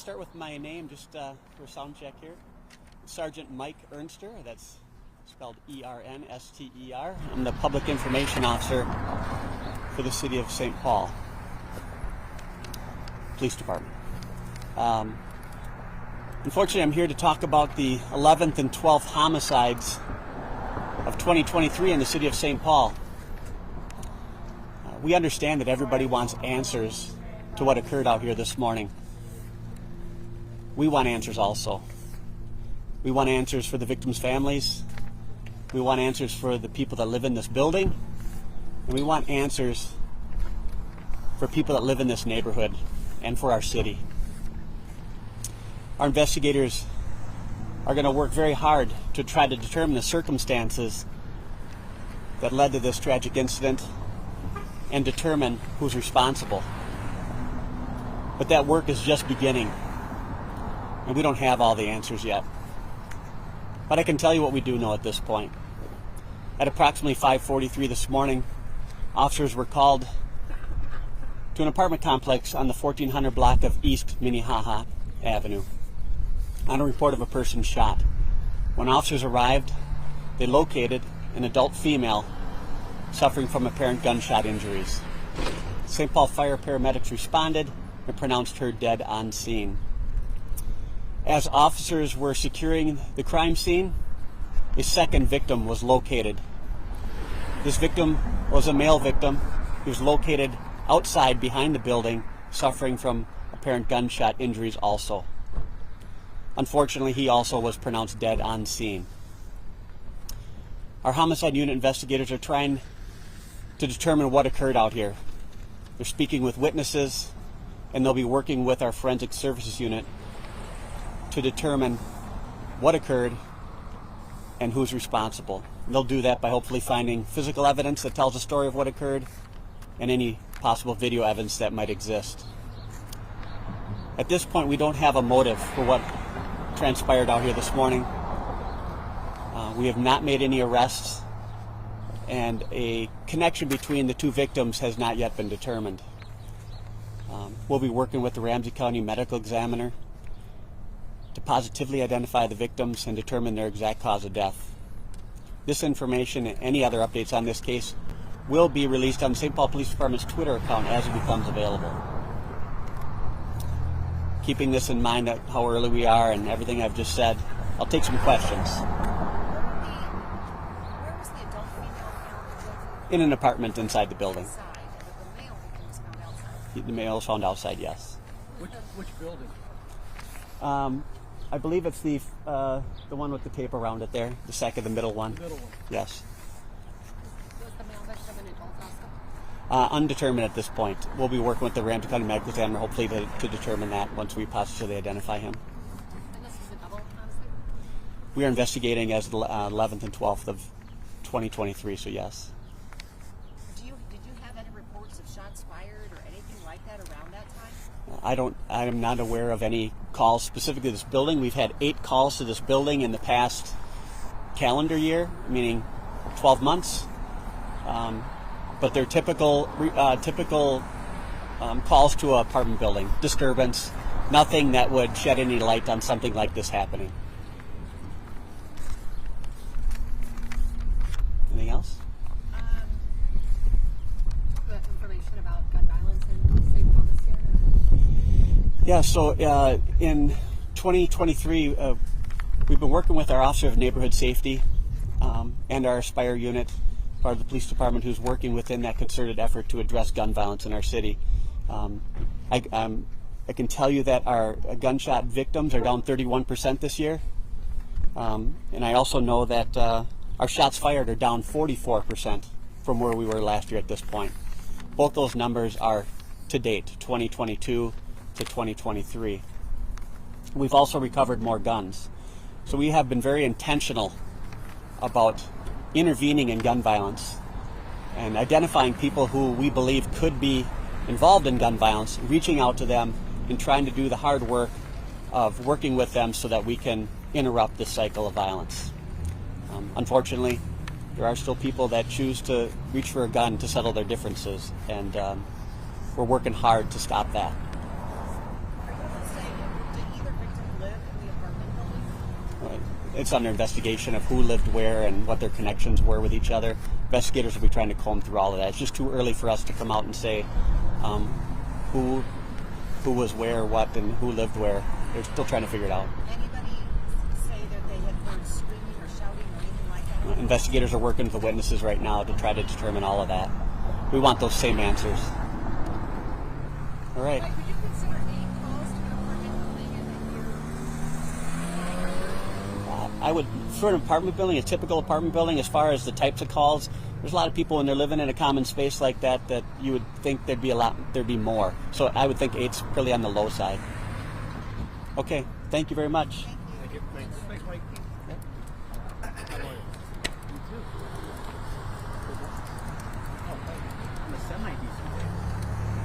start with my name just for a sound check here. Sergeant Mike Ernster, that's spelled E-R-N-S-T-E-R. I'm the Public Information Officer for the City of St. Paul Police Department. Unfortunately, I'm here to talk about the 11th and 12th homicides of 2023 in the City of St. Paul. We understand that everybody wants answers to what occurred out here this morning. We want answers also. We want answers for the victims' families. We want answers for the people that live in this building. And we want answers for people that live in this neighborhood and for our city. Our investigators are going to work very hard to try to determine the circumstances that led to this tragic incident and determine who's responsible. But that work is just beginning, and we don't have all the answers yet. But I can tell you what we do know at this point. At approximately 5:43 this morning, officers were called to an apartment complex on the 1400 block of East Minnehaha Avenue on a report of a person shot. When officers arrived, they located an adult female suffering from apparent gunshot injuries. St. Paul fire paramedics responded and pronounced her dead on scene. As officers were securing the crime scene, a second victim was located. This victim was a male victim. He was located outside behind the building, suffering from apparent gunshot injuries also. Unfortunately, he also was pronounced dead on scene. Our homicide unit investigators are trying to determine what occurred out here. They're speaking with witnesses, and they'll be working with our forensic services unit to determine what occurred and who's responsible. And they'll do that by hopefully finding physical evidence that tells the story of what occurred and any possible video evidence that might exist. At this point, we don't have a motive for what transpired out here this morning. We have not made any arrests, and a connection between the two victims has not yet been determined. We'll be working with the Ramsey County Medical Examiner to positively identify the victims and determine their exact cause of death. This information and any other updates on this case will be released on the St. Paul Police Department's Twitter account as it becomes available. Keeping this in mind, how early we are and everything I've just said, I'll take some questions. Where was the adult female found? In an apartment inside the building. Inside, and the male victim was found outside. The male was found outside, yes. Which building? I believe it's the one with the tape around it there, the second, the middle one. The middle one. Yes. Was the male victim an adult also? Undetermined at this point. We'll be working with the Ramsey County Medical Examiner hopefully to determine that once we positively identify him. And this is a double homicide? We are investigating as the 11th and 12th of 2023, so yes. Did you have any reports of shots fired or anything like that around that time? I am not aware of any calls specifically to this building. We've had 8 calls to this building in the past calendar year, meaning 12 months. But they're typical calls to an apartment building, disturbance, nothing that would shed any light on something like this happening. Anything else? Information about gun violence in St. Paul this year? Yeah, so in 2023, we've been working with our Officer of Neighborhood Safety and our Aspire unit, part of the police department, who's working within that concerted effort to address gun violence in our city. I can tell you that our gunshot victims are down 31% this year. And I also know that our shots fired are down 44% from where we were last year at this point. Both those numbers are to date, 2022 to 2023. We've also recovered more guns. So we have been very intentional about intervening in gun violence and identifying people who we believe could be involved in gun violence, reaching out to them and trying to do the hard work of working with them so that we can interrupt this cycle of violence. Unfortunately, there are still people that choose to reach for a gun to settle their differences, and we're working hard to stop that. Are you able to say it's under investigation of who lived where and what their connections were with each other. Investigators will be trying to comb through all of that. It's just too early for us to come out and say who was where, what, and who lived where. They're still trying to figure it out. Anybody say that they had heard screaming or shouting or anything like that? Investigators are working with the witnesses right now to try to determine all of that. We want those same answers. All right. Mike, would you consider 8 calls to an apartment building in a year? I would, for an apartment building, a typical apartment building, as far as the types of calls, there's a lot of people when they're living in a common space like that that you would think there'd be more. So I would think 8's really on the low side. Okay, thank you very much. Thank you. Thanks, Mike. How are you? You too. I'm a semi-decent day.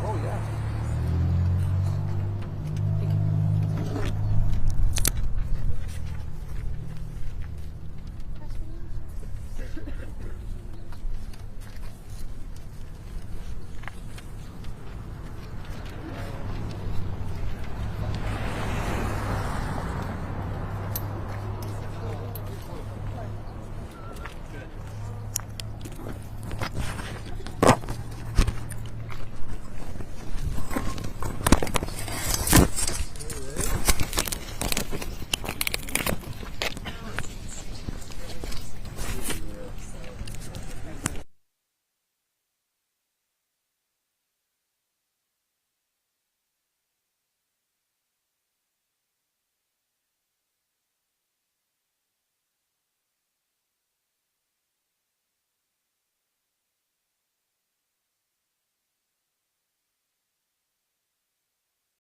Oh, yeah.